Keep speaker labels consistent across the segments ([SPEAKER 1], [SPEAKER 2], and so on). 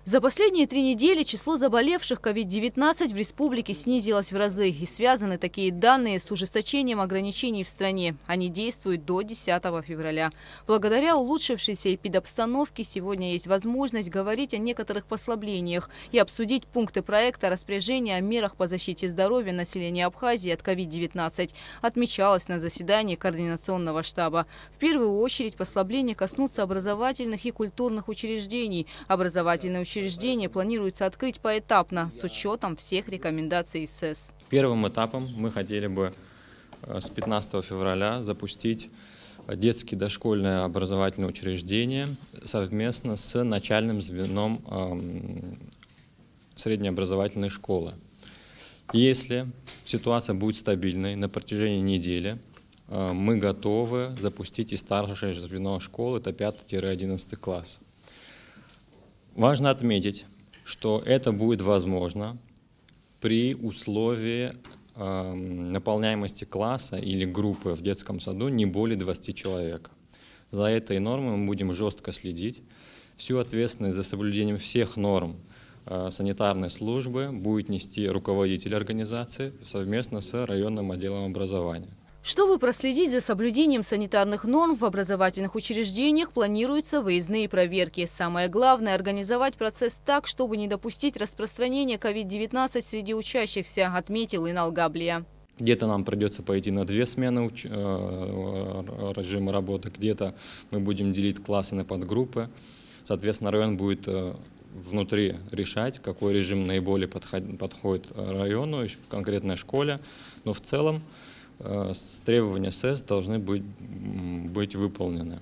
[SPEAKER 1] За последние 3 недели число заболевших COVID-19 в республике снизилось в разы. И связаны такие данные с ужесточением ограничений в стране. Они действуют до 10 февраля. Благодаря улучшившейся эпидобстановке сегодня есть возможность говорить о некоторых послаблениях и обсудить пункты проекта распоряжения о мерах по защите здоровья населения Абхазии от COVID-19. Отмечалось на заседании Координационного штаба. В первую очередь послабления коснутся образовательных и культурных учреждений. Образовательные учреждения планируется открыть поэтапно, с учетом всех рекомендаций СЭС.
[SPEAKER 2] Первым этапом мы хотели бы с 15 февраля запустить детские дошкольные образовательные учреждения совместно с начальным звеном среднеобразовательной школы. Если ситуация будет стабильной на протяжении недели, мы готовы запустить и старшее звено школы, это 5-11 класс. Важно отметить, что это будет возможно при условии наполняемости класса или группы в детском саду не более 20 человек. За этой нормой мы будем жестко следить. Всю ответственность за соблюдением всех норм санитарной службы будет нести руководитель организации совместно с районным отделом образования.
[SPEAKER 1] Чтобы проследить за соблюдением санитарных норм в образовательных учреждениях, планируются выездные проверки. Самое главное – организовать процесс так, чтобы не допустить распространения COVID-19 среди учащихся, отметил Инал Габлия.
[SPEAKER 2] Где-то нам придется пойти на 2 смены режима работы, где-то мы будем делить классы на подгруппы. Соответственно, район будет внутри решать, какой режим наиболее подходит району, конкретной школе. Но в целом требования СЭС должны быть выполнены.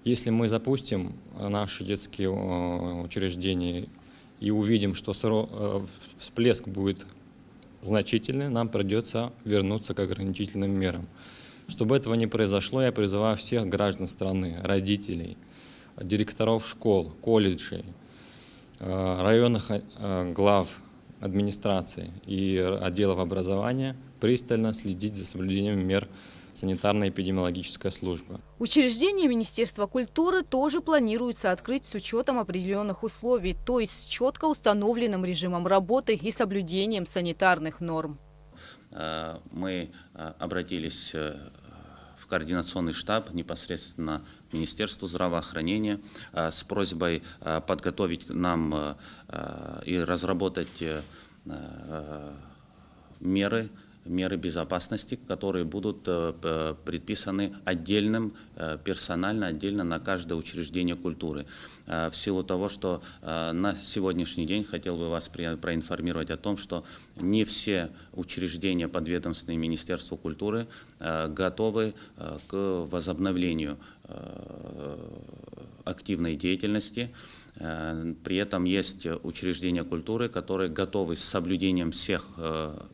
[SPEAKER 2] Если мы запустим наши детские учреждения и увидим, что всплеск будет значительный, нам придется вернуться к ограничительным мерам. Чтобы этого не произошло, я призываю всех граждан страны, родителей, директоров школ, колледжей, районных глав администрации и отделов образования пристально следить за соблюдением мер санитарно-эпидемиологической службы.
[SPEAKER 1] Учреждения Министерства культуры тоже планируется открыть с учетом определенных условий, то есть с четко установленным режимом работы и соблюдением санитарных норм.
[SPEAKER 3] Мы обратились в координационный штаб непосредственно к Министерству здравоохранения с просьбой подготовить нам и разработать меры безопасности, которые будут предписаны персонально, отдельно на каждое учреждение культуры. В силу того, что на сегодняшний день хотел бы вас проинформировать о том, что не все учреждения, подведомственные Министерству культуры, готовы к возобновлению активной деятельности. При этом есть учреждения культуры, которые готовы с соблюдением всех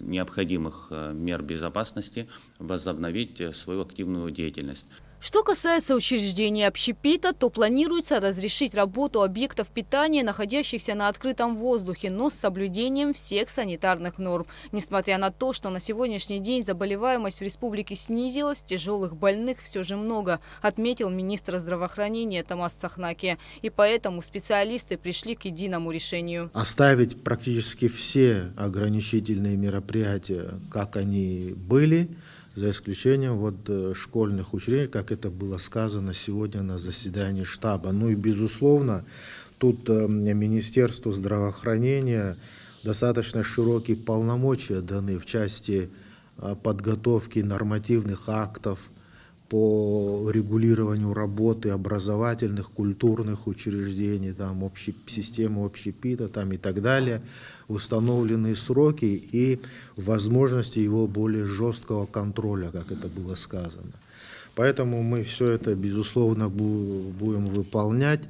[SPEAKER 3] необходимых мер безопасности возобновить свою активную деятельность.
[SPEAKER 1] Что касается учреждений общепита, то планируется разрешить работу объектов питания, находящихся на открытом воздухе, но с соблюдением всех санитарных норм. Несмотря на то, что на сегодняшний день заболеваемость в республике снизилась, тяжелых больных все же много, отметил министр здравоохранения Томас Цахнаки. И поэтому специалисты пришли к единому решению.
[SPEAKER 4] Оставить практически все ограничительные мероприятия, как они были, за исключением школьных учреждений, как это было сказано сегодня на заседании штаба. Ну и, безусловно, тут Министерству здравоохранения достаточно широкие полномочия даны в части подготовки нормативных актов по регулированию работы образовательных, культурных учреждений, системы общепита и так далее, установленные сроки и возможности его более жесткого контроля, как это было сказано. Поэтому мы все это, безусловно, будем выполнять,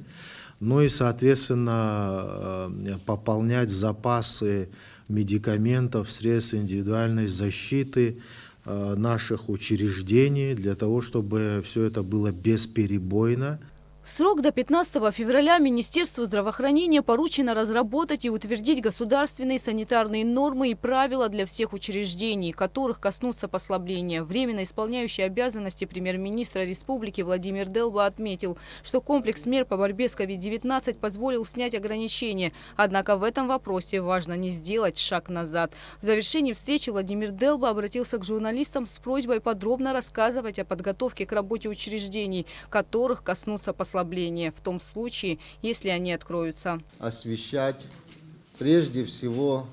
[SPEAKER 4] ну и, соответственно, пополнять запасы медикаментов, средств индивидуальной защиты наших учреждений для того, чтобы все это было бесперебойно.
[SPEAKER 1] В В срок до 15 февраля Министерству здравоохранения поручено разработать и утвердить государственные санитарные нормы и правила для всех учреждений, которых коснутся послабления. Временно исполняющий обязанности премьер-министра республики Владимир Делба отметил, что комплекс мер по борьбе с COVID-19 позволил снять ограничения. Однако в этом вопросе важно не сделать шаг назад. В завершении встречи Владимир Делба обратился к журналистам с просьбой подробно рассказывать о подготовке к работе учреждений, которых коснутся послабления, в том случае, если они откроются.
[SPEAKER 5] Освещать прежде всего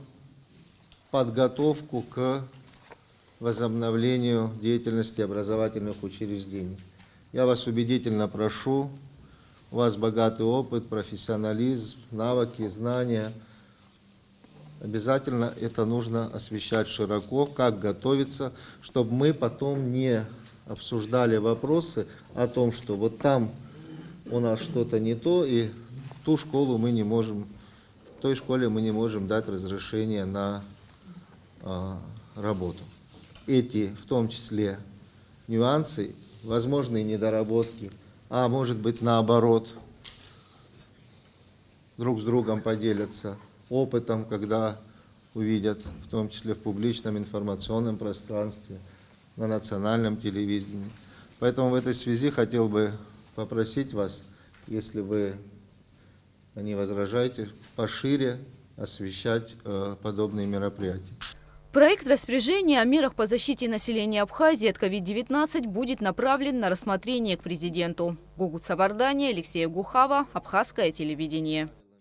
[SPEAKER 5] подготовку к возобновлению деятельности образовательных учреждений. Я вас убедительно прошу, у вас богатый опыт, профессионализм, навыки, знания. Обязательно это нужно освещать широко, как готовиться, чтобы мы потом не обсуждали вопросы о том, что вот там у нас что-то не то, и ту школу мы не можем, той школе мы не можем дать разрешение на работу. Эти, в том числе, нюансы, возможные недоработки, а может быть наоборот, друг с другом поделятся опытом, когда увидят, в том числе в публичном информационном пространстве, на национальном телевидении. Поэтому в этой связи хотел бы попросить вас, если вы не возражаете, пошире освещать подобные мероприятия.
[SPEAKER 1] Проект распоряжения о мерах по защите населения Абхазии от COVID-19 будет направлен на рассмотрение к президенту. Гугут Сабардани, Алексей Гухава, Абхазское телевидение.